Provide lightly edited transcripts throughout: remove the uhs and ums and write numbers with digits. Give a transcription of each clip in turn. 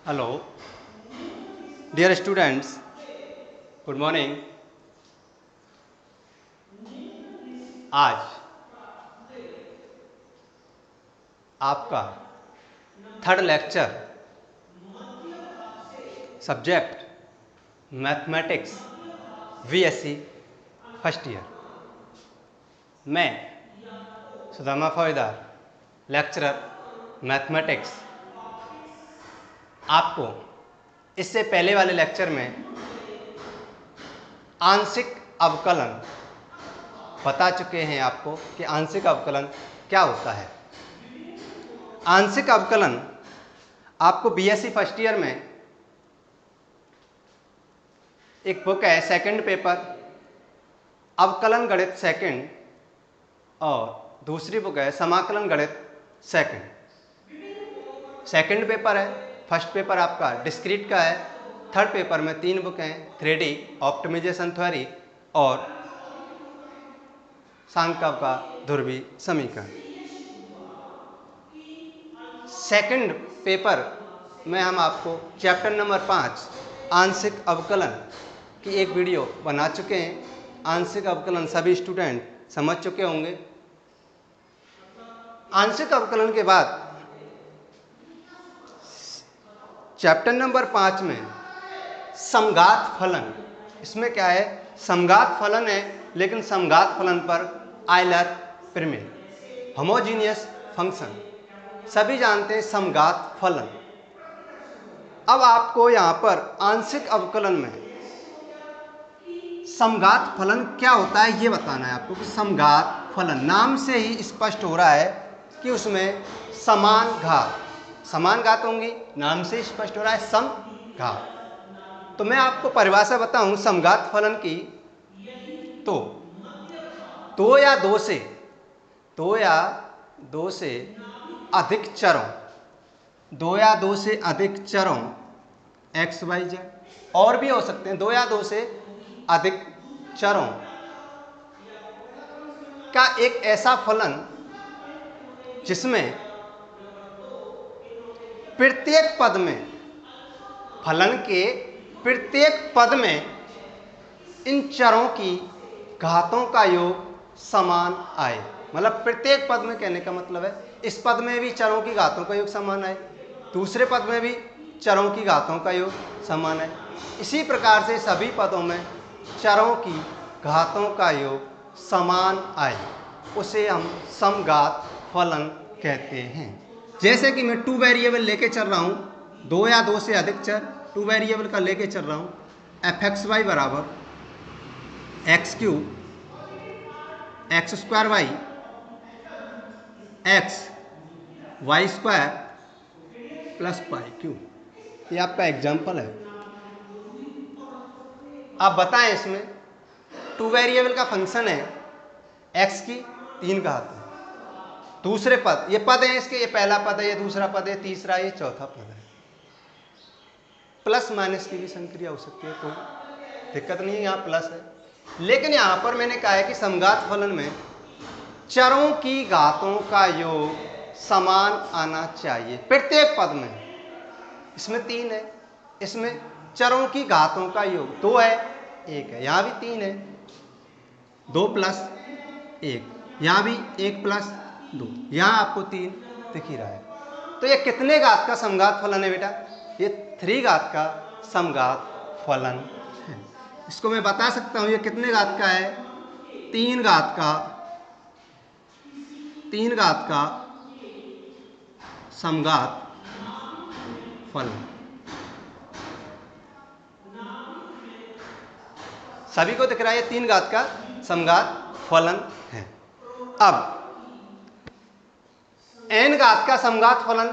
Hello dear students, good morning. आज आपका third lecture subject mathematics VSc first year. मैं सुदामा फौजदार, लेक्चरर मैथमेटिक्स, आपको इससे पहले वाले लेक्चर में आंशिक अवकलन बता चुके हैं आपको कि आंशिक अवकलन क्या होता है। आंशिक अवकलन आपको BSc फर्स्ट ईयर में एक बुक है, सेकंड पेपर अवकलन गणित सेकंड, और दूसरी बुक है समाकलन गणित सेकंड पेपर है। फर्स्ट पेपर आपका डिस्क्रीट का है। थर्ड पेपर में 3 बुक हैं, 3D ऑप्टिमाइजेशन थ्योरी और सांख्यिक का ध्रुवीय समीकरण। सेकंड पेपर में हम आपको चैप्टर नंबर 5 आंशिक अवकलन की एक वीडियो बना चुके हैं। आंशिक अवकलन सभी स्टूडेंट समझ चुके होंगे। आंशिक अवकलन के बाद चैप्टर नंबर 5 में समघात फलन, इसमें क्या है, समघात फलन है, लेकिन समघात फलन पर आयलर प्रमेय, होमोजीनियस फंक्शन, सभी जानते हैं समघात फलन। अब आपको यहाँ पर आंशिक अवकलन में समघात फलन क्या होता है ये बताना है आपको। कि समघात फलन नाम से ही स्पष्ट हो रहा है कि उसमें समान घात होंगी, नाम से स्पष्ट हो रहा है समघात। तो मैं आपको परिभाषा बताऊं समघात फलन की, तो दो या दो से अधिक चरों x y z, और भी हो सकते हैं, 2 या 2 से अधिक चरों का एक ऐसा फलन जिसमें प्रत्येक पद में, फलन के प्रत्येक पद में इन चरों की घातों का योग समान आए। मतलब प्रत्येक पद में कहने का मतलब है इस पद में भी चरों की घातों का योग समान आए, दूसरे पद में भी चरों की घातों का योग समान आए। इसी प्रकार से सभी पदों में चरों की घातों का योग समान आए, उसे हम समघात फलन कहते हैं। जैसे कि मैं 2 वेरिएबल लेके चल रहा हूँ, 2 या 2 से अधिक चर 2 वेरिएबल का लेके चल रहा हूँ। fxy बराबर x³ x² y x y² plus π3। ये आपका एग्जाम्पल है। आप बताएं, इसमें 2 वेरिएबल का फंक्शन है, x की 3 घात है, दूसरे पद, ये पद है इसके, ये पहला पद है, ये दूसरा पद है, तीसरा, ये चौथा पद है। प्लस माइनस की भी संक्रिया हो सकती है, कोई दिक्कत नहीं है, यहाँ प्लस है। लेकिन यहाँ पर मैंने कहा है कि समघात फलन में चरों की घातों का योग समान आना चाहिए प्रत्येक पद में। इसमें 3 है, इसमें चरों की घातों का योग 2 है, 1 है, यहाँ भी 3 है, 2 प्लस 1, यहाँ भी 1 प्लस 2, यहाँ आपको 3 दिख ही रहा है। तो ये कितने घात का समघात फलन है बेटा? ये 3 घात का समघात फलन है। इसको मैं बता सकता हूँ ये कितने घात का है? 3 घात का समघात फलन। सभी को दिख रहा है ये 3 घात का समघात फलन है। अब n घात का समघात फलन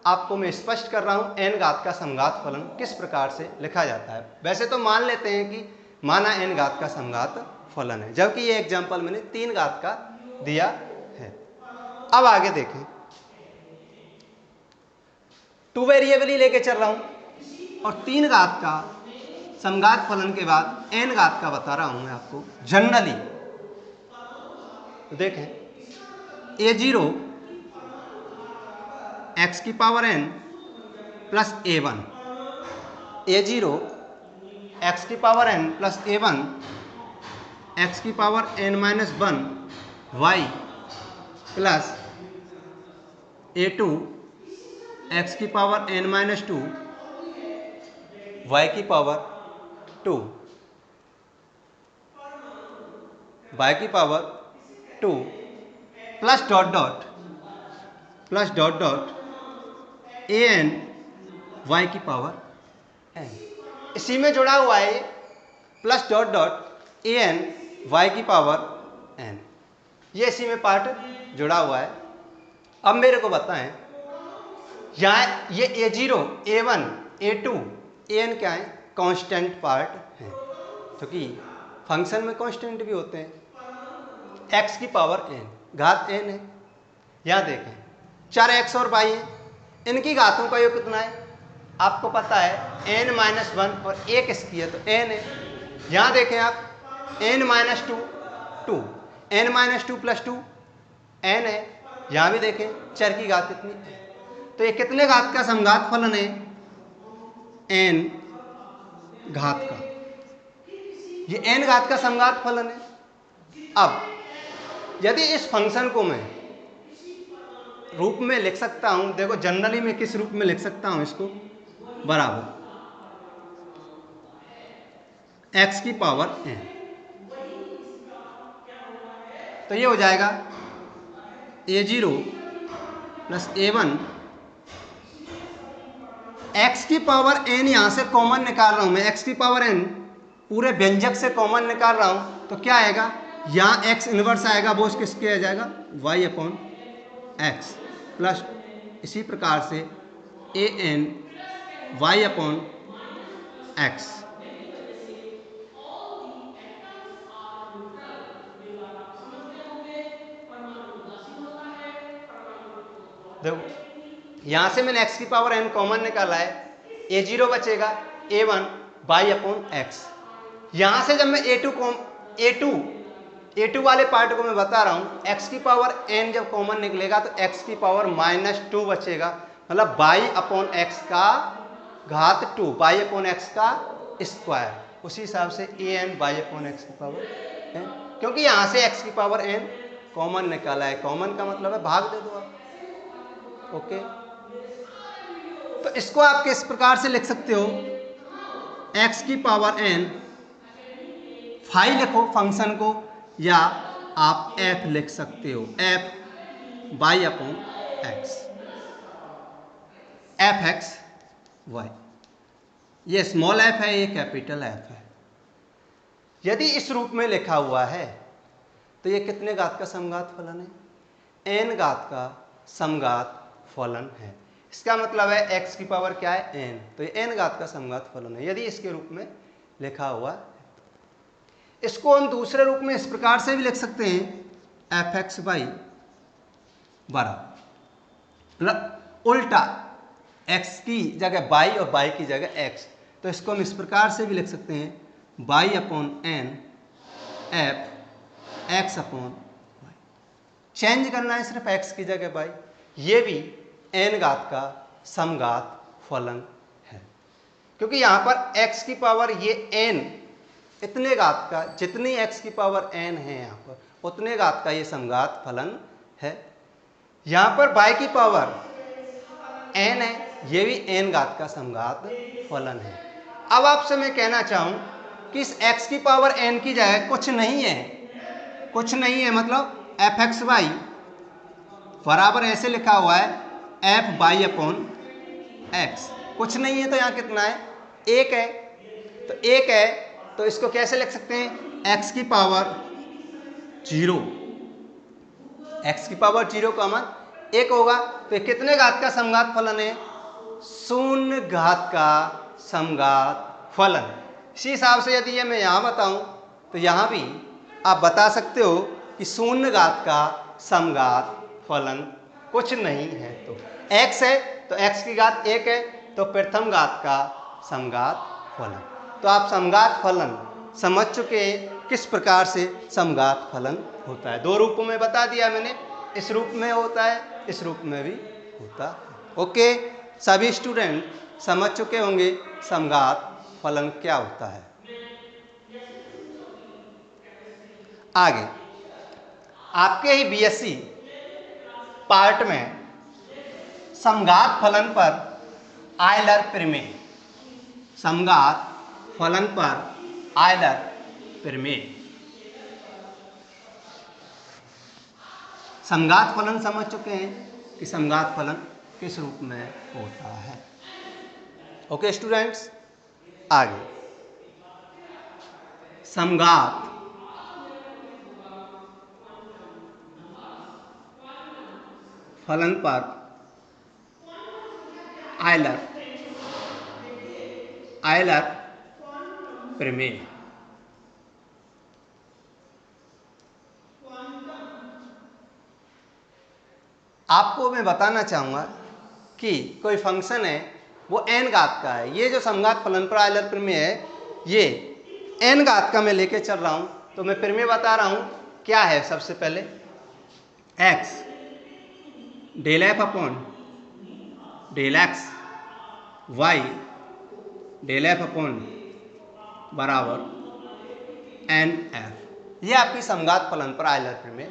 आपको मैं स्पष्ट कर रहा हूं। n घात का समघात फलन किस प्रकार से लिखा जाता है? वैसे तो मान लेते हैं कि माना n घात का समघात फलन है, जबकि ये एग्जाम्पल मैंने 3 घात का दिया है। अब आगे देखें, 2 वेरिएबल ही लेके चल रहा हूं और 3 घात का समघात फलन के बाद n घात का बता रहा हूं मैं आपको जनरली। तो देखें, a0 x की power n plus a1 a0 x की power n plus a1 x की power n minus 1 y plus a2 x की पावर n माइनस 2 y की पावर 2 y की power 2 plus dot dot a n y की power n, इसी में जुड़ा हुआ है plus dot dot a n y की पावर n, ये इसी में पार्ट जुड़ा हुआ है। अब मेरे को बताएं यहाँ ये a0 a1 a2 an क्या है, कांस्टेंट पार्ट है, क्योंकि फंक्शन में कांस्टेंट भी होते हैं। x की पावर n घात n है। यहाँ देखें चार x और y है, इनकी घातों का योग कितना है आपको पता है n माइनस 1 और एक इसकी है तो n है। यहाँ देखें आप n minus 2 n minus 2 plus 2 n है। यहाँ भी देखें चर की घात कितनी है, तो ये कितने घात का समघात फलन है, n घात का, ये n घात का समघात फलन है। अब यदि इस फंक्शन को मैं रूप में लिख सकता हूं, देखो जनरली मैं किस रूप में लिख सकता हूं इसको, बराबर x की पावर n, तो ये हो जाएगा a0 प्लस a1 x की पावर n, यहां से कॉमन निकाल रहा हूं मैं, x की पावर n पूरे व्यंजक से कॉमन निकाल रहा हूं तो क्या आएगा, यहां x इनवर्स आएगा, वो किसके आ जाएगा y अपॉन x प्लस इसी प्रकार से a n y upon x। देखो यहां से मैंने x की पावर n कॉमन निकाला है, a0 बचेगा a1 y अपॉन x। यहां से जब मैं a2 वाले पार्ट को मैं बता रहा हूं, x की पावर n जब कॉमन निकलेगा तो x की पावर माइनस 2 बचेगा, मतलब y अपॉन x का घात 2, y अपॉन x का स्क्वायर, उसी हिसाब से a n y upon x की पावर n, क्योंकि यहां से x की पावर n कॉमन निकाला है, कॉमन का मतलब है भाग दे दो आप। ओके, तो इसको आप किस प्रकार से लिख सकते हो, x की पावर n फाई लिखो फंक्शन को, या आप f लिख सकते हो, f y upon x, f x y, ये स्मॉल f है, ये कैपिटल F है। यदि इस रूप में लिखा हुआ है तो ये कितने घात का समघात फलन है, n घात का समघात फलन है। इसका मतलब है x की पावर क्या है n, तो ये n घात का समघात फलन है यदि इसके रूप में लिखा हुआ है। इसको हम दूसरे रूप में इस प्रकार से भी लिख सकते हैं, एफ एक्स वाई बराबर उल्टा x की जगह y और y की जगह x, तो इसको हम इस प्रकार से भी लिख सकते हैं, y upon n f x upon y, change करना है सिर्फ x की जगह y, ये भी n घात का समघात फलन है, क्योंकि यहाँ पर x की पावर ये n इतने घात का, जितनी x की पावर n है यहाँ पर उतने घात का ये समघात फलन है। यहाँ पर y की पावर n है, ये भी n घात का समघात फलन है। अब आपसे मैं कहना चाहूँ कि इस x की पावर n की जगह कुछ नहीं है, मतलब एफ एक्स वाई बराबर ऐसे लिखा हुआ है एफ वाई अपॉन एक्स, कुछ नहीं है तो यहाँ कितना है, एक है, तो एक है तो इसको कैसे लिख सकते हैं, x की पावर 0, x की पावर 0 का मान 1 होगा, तो कितने घात का समघात फलन है, शून्य घात का समघात फलन। इसी हिसाब से यदि ये मैं यहाँ बताऊँ तो यहाँ भी आप बता सकते हो कि शून्य घात का समघात फलन कुछ नहीं है, तो x है तो x की घात 1 है, तो प्रथम घात का समघात फलन। तो आप समघात फलन समझ चुके हैं किस प्रकार से समघात फलन होता है। दो रूपों में बता दिया मैंने, इस रूप में होता है, इस रूप में भी होता है। ओके, सभी स्टूडेंट समझ चुके होंगे समघात फलन क्या होता है। आगे आपके ही बीएससी पार्ट में समघात फलन पर आयलर प्रमेय, समघात फलन पर आयलर प्रमेय, समघात फलन समझ चुके हैं कि समघात फलन किस रूप में होता है। ओके स्टूडेंट्स, आगे समघात फलन पर आयलर प्रमेय। आपको मैं बताना चाहूँगा कि कोई फंक्शन है वो n घात का है। ये जो समघात फलन पर आयलर प्रमेय है ये n घात का मैं लेके चल रहा हूँ, तो मैं प्रमेय बता रहा हूँ क्या है। सबसे पहले x del F upon del x y del F upon बराबर एन एफ। ये आपकी समघात फलन पर आयलर प्रमेय।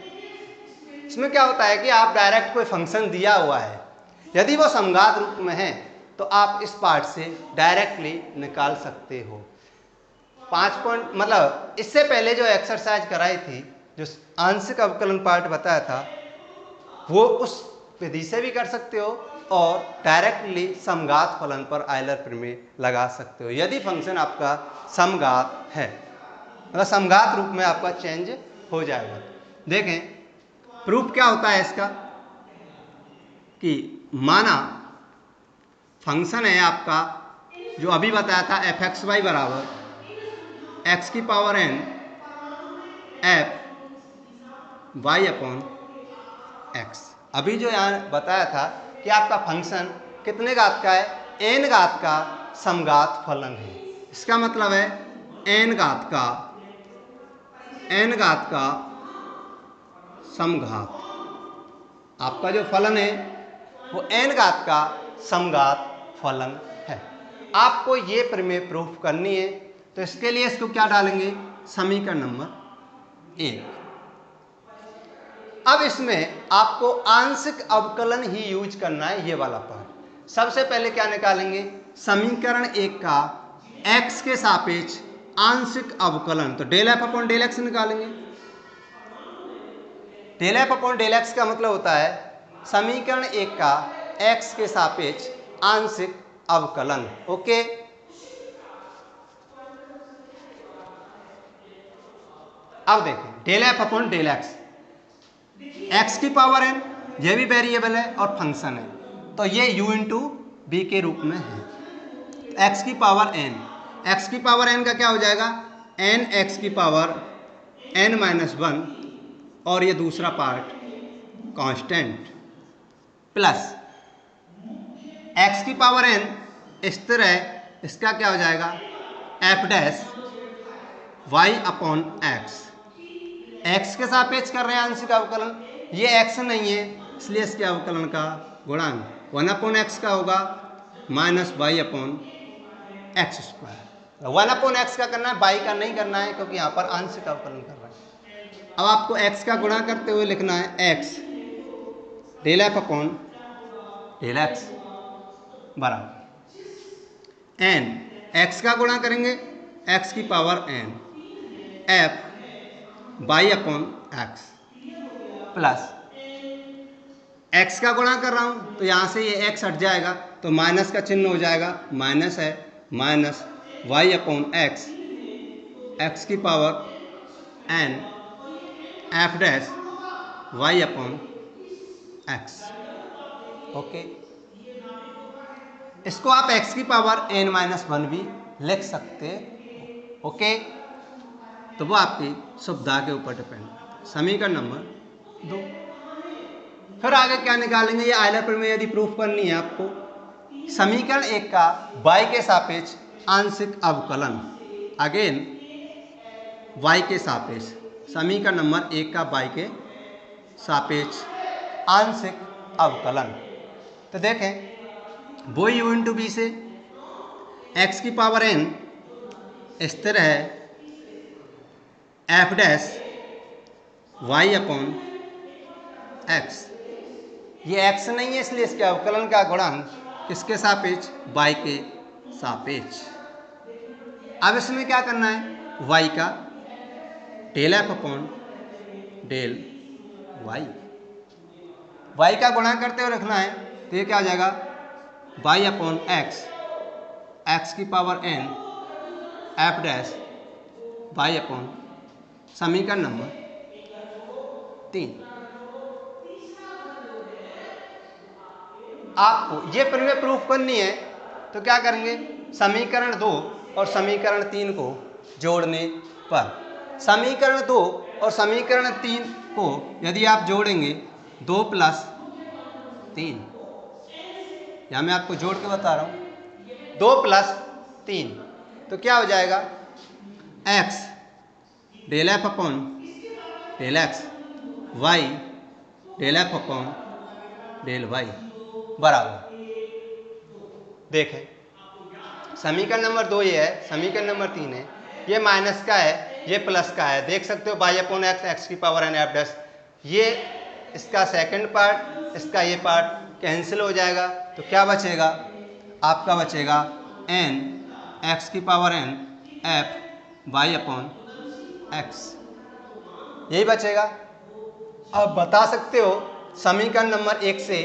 इसमें क्या होता है कि आप डायरेक्ट कोई फंक्शन दिया हुआ है, यदि वो समघात रूप में है तो आप इस पार्ट से डायरेक्टली निकाल सकते हो। 5 पॉइंट मतलब इससे पहले जो एक्सरसाइज कराई थी, जो आंशिक अवकलन पार्ट बताया था, वो उस विधि से भी कर सकते हो और डायरेक्टली समघात फलन पर आयलर प्रमेय लगा सकते हो यदि फंक्शन आपका समघात है, मतलब समघात रूप में आपका चेंज हो जाएगा। देखें प्रूफ क्या होता है इसका कि माना फंक्शन है आपका जो अभी बताया था एफ एक्स वाई बराबर एक्स की power n f y upon x. अभी जो यहाँ बताया था कि आपका फंक्शन कितने घात का है, एन घात का समघात फलन है। इसका मतलब है एन घात का समघात। आपका जो फलन है वो एन घात का समघात फलन है। आपको ये प्रमेय प्रूफ करनी है, तो इसके लिए इसको क्या डालेंगे, समीकरण नंबर 1। अब इसमें आपको आंशिक अवकलन ही यूज करना है, ये वाला पार्ट। सबसे पहले क्या निकालेंगे, समीकरण 1 का x के सापेक्ष आंशिक अवकलन, तो del F upon del x निकालेंगे। Del F upon del x का मतलब होता है समीकरण 1 का x के सापेक्ष आंशिक अवकलन। ओके, अब देखें del F upon del x, x की पावर एन, ये भी वेरिएबल है और फंक्शन है, तो ये u इंटू बी के रूप में है। एक्स की पावर एन, एक्स की पावर एन का क्या हो जाएगा, एन एक्स की पावर एन माइनस 1 और ये दूसरा पार्ट कांस्टेंट प्लस एक्स की पावर एन स्थिर है, इसका क्या हो जाएगा f dash y upon x. X के सापेक्ष कर रहे हैं आंशिक अवकलन, ये एक्स नहीं है इसलिए इसके अवकलन का गुणांक 1 अपॉन एक्स का होगा minus y upon x square. 1 upon x का करना है, वाई का नहीं करना है क्योंकि यहाँ पर आंशिक अवकलन कर रहे हैं। अब आपको एक्स का गुणा करते हुए लिखना है x del F upon del x बराबर एन, एक्स का गुणा करेंगे एक्स की power n f y upon x plus x का गुणा कर रहा हूँ तो यहाँ से ये एक्स हट जाएगा तो माइनस का चिन्ह हो जाएगा, माइनस है minus y upon x, x की power n F dash y upon x. Okay, इसको आप एक्स की पावर एन माइनस 1 भी लिख सकते हो। ओके, तो वो आपकी सुविधा के ऊपर डिपेंड करता है। समीकरण नंबर 2। फिर आगे क्या निकालेंगे, ये आयलर प्रमेय यदि प्रूफ करनी है आपको, समीकरण 1 का y के सापेक्ष आंशिक अवकलन, अगेन y के सापेक्ष, समीकरण नंबर 1 का y के सापेक्ष आंशिक अवकलन। तो देखें वो u इंटू बी से एक्स की पावर एन स्थिर है f dash y upon x. ये एक्स नहीं है इसलिए इसके अवकलन का गुणांक किसके सापेक्ष, वाई के सापेक्ष। अब इसमें क्या करना है, वाई का del F upon del y, y का गुणा करते हुए रखना है। तो ये क्या हो जाएगा, वाई अपॉन एक्स, एक्स की power n F dash y upon समीकरण नंबर 3। आपको ये प्रमेय प्रूफ करनी है तो क्या करेंगे, समीकरण 2 और समीकरण 3 को जोड़ने पर, समीकरण 2 और समीकरण 3 को यदि आप जोड़ेंगे 2 + 3, यहाँ मैं आपको जोड़ के बता रहा हूँ, 2 + 3 तो क्या हो जाएगा, x del F upon del x y del F upon del y बराबर, देखें समीकरण नंबर 2 ये है, समीकरण नंबर 3 है, ये माइनस का है, ये प्लस का है, देख सकते हो वाई अपॉन एक्स, एक्स की पावर एन एफ डैश, ये इसका सेकंड पार्ट, इसका ये पार्ट कैंसिल हो जाएगा, तो क्या बचेगा, आपका बचेगा एन एक्स की power n f y upon x, यही बचेगा। अब बता सकते हो समीकरण नंबर 1 से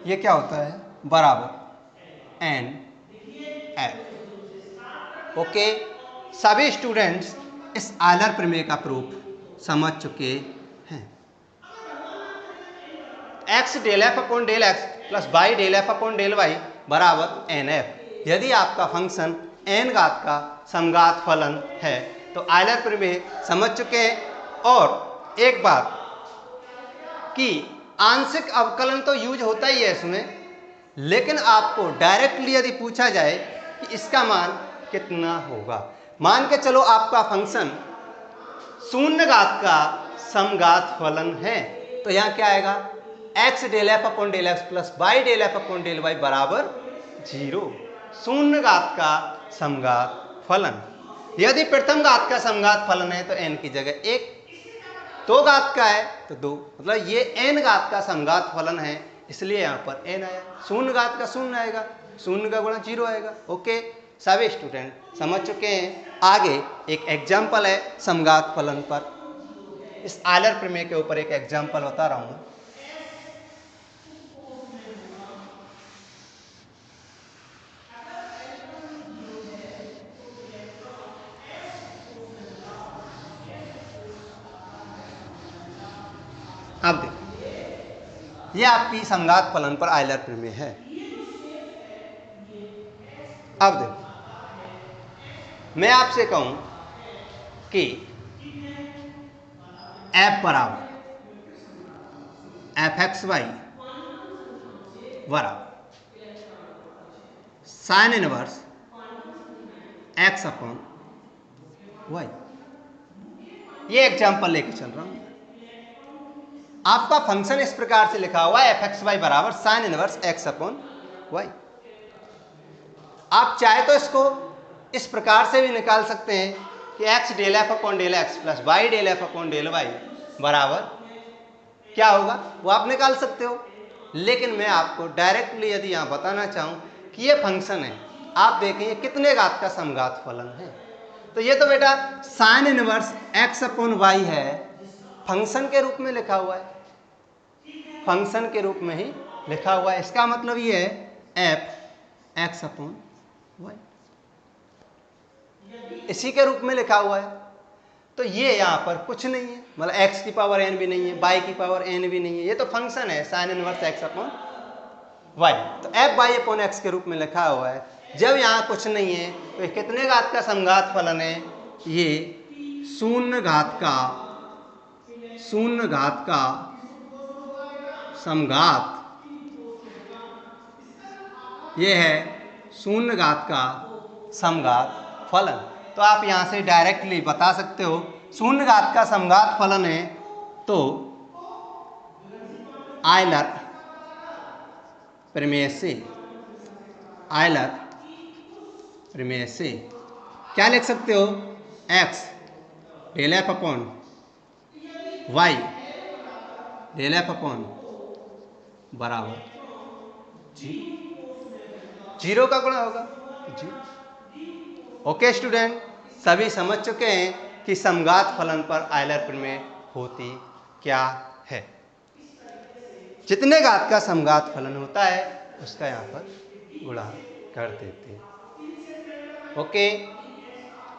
ये क्या होता है, बराबर एन एफ। ओके, सभी स्टूडेंट्स इस आयलर प्रमेय का प्रूफ समझ चुके हैं। X del F upon del x plus y del F upon del y बराबर एन एफ। यदि आपका फंक्शन एन घात का समघात फलन है तो आयलर प्रमेय समझ चुके हैं। और एक बात कि आंशिक अवकलन तो यूज होता ही है इसमें, लेकिन आपको डायरेक्टली यदि पूछा जाए कि इसका मान कितना होगा, मान के चलो आपका फंक्शन शून्य घात का समघात फलन है, तो यहाँ क्या आएगा, x del F upon del x plus y del F upon del y बराबर 0, शून्य घात का समघात फलन। यदि प्रथम घात का समघात फलन है तो n की जगह 1, 2 घात का है तो 2, मतलब ये n घात का समघात फलन है, इसलिए यहाँ पर n आया, शून्य घात का शून्य आएगा, शून्य का गुणा 0 आएगा। ओके, सभी स्टूडेंट समझ चुके हैं। आगे एक एग्जाम्पल है समघात फलन पर, इस आयलर प्रमेय के ऊपर एक एग्जाम्पल बता रहा हूँ। अब देखो, ये आपकी समघात फलन पर आयलर प्रमेय है। अब देखो, मैं आपसे कहूं कि f बराबर एफ एक्स वाई बराबर sine inverse x upon y, ये एग्जाम्पल लेके चल रहा हूं। आपका फंक्शन इस प्रकार से लिखा हुआ है एफ एक्स वाई बराबर sine inverse x upon y. आप चाहे तो इसको इस प्रकार से भी निकाल सकते हैं कि x del F upon del x plus y del F upon del y बराबर क्या होगा, वो आप निकाल सकते हो। लेकिन मैं आपको डायरेक्टली यदि यहाँ बताना चाहूँ कि ये फंक्शन है, आप देखें ये कितने घात का समघात फलन है, तो ये तो बेटा sine inverse x upon y है, फंक्शन के रूप में लिखा हुआ है, फंक्शन के रूप में ही लिखा हुआ है। इसका मतलब ये है एफ एक्स अपॉन वाई, इसी के रूप में लिखा हुआ है। तो ये यहाँ पर कुछ नहीं है, मतलब x की पावर n भी नहीं है, y की पावर n भी नहीं है, ये तो फंक्शन है sine inverse x upon y, तो f y अपॉन x के रूप में लिखा हुआ है। जब यहाँ कुछ नहीं है तो ये कितने घात का समघात फलन है, ये शून्य घात का समघात, ये है शून्य घात का समघात फलन। तो आप यहाँ से डायरेक्टली बता सकते हो शून्य घात का समघात फलन है तो आयलर प्रमेय से, आयलर प्रमेय से क्या लिख सकते हो, x del F upon y del F upon बराबर जीरो का गुणा होगा जीरो। ओके स्टूडेंट, सभी समझ चुके हैं कि समघात फलन पर आयलर प्रमेय होती क्या है। जितने घात का समघात फलन होता है उसका यहाँ पर गुणा कर देते हैं। ओके,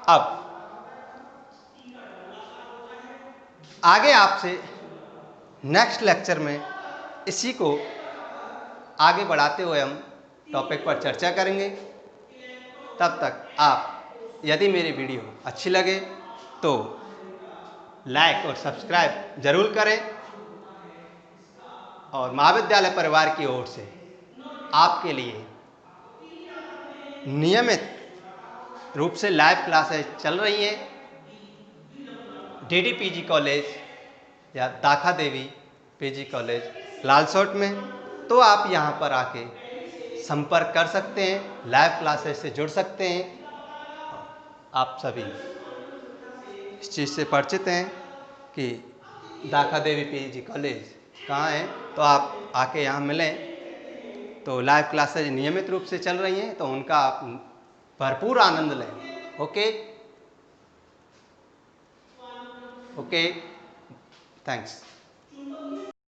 अब आगे आपसे नेक्स्ट लेक्चर में इसी को आगे बढ़ाते हुए हम टॉपिक पर चर्चा करेंगे। तब तक आप यदि मेरी वीडियो अच्छी लगे तो लाइक और सब्सक्राइब जरूर करें, और महाविद्यालय परिवार की ओर से आपके लिए नियमित रूप से लाइव क्लासेस चल रही हैं DDPG कॉलेज या दाखा देवी PG कॉलेज लालसोट में। तो आप यहाँ पर आके संपर्क कर सकते हैं, लाइव क्लासेस से जुड़ सकते हैं। आप सभी इस चीज़ से परिचित हैं कि दाखा देवी PG कॉलेज कहाँ है, तो आप आके यहाँ मिलें। तो लाइव क्लासेज नियमित रूप से चल रही हैं, तो उनका आप भरपूर आनंद लें। Okay okay, thanks.